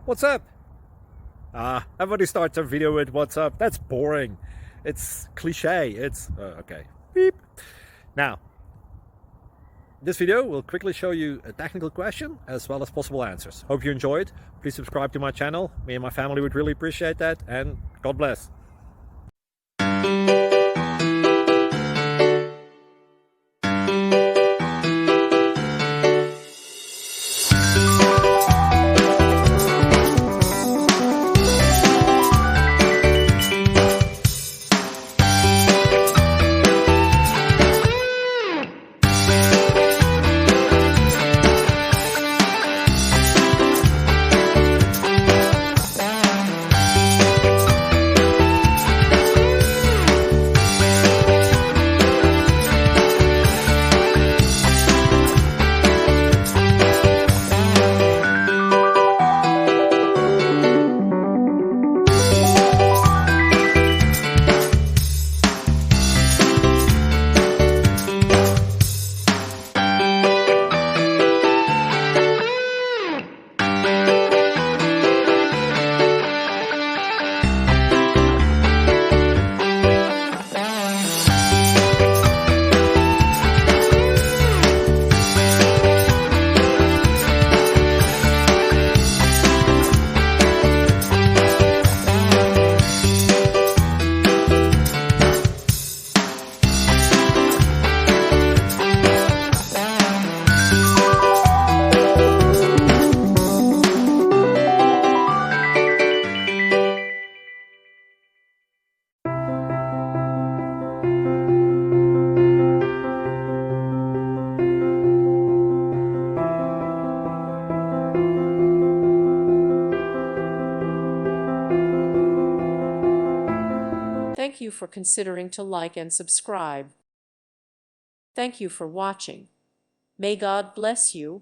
What's up? Everybody starts a video with what's up. That's boring. It's cliche. It's okay. Beep. Now, this video will quickly show you a technical question as well as possible answers. Hope you enjoyed. Please subscribe to my channel. Me and my family would really appreciate that, and God bless. Thank you for considering to like and subscribe. Thank you for watching. May God bless you.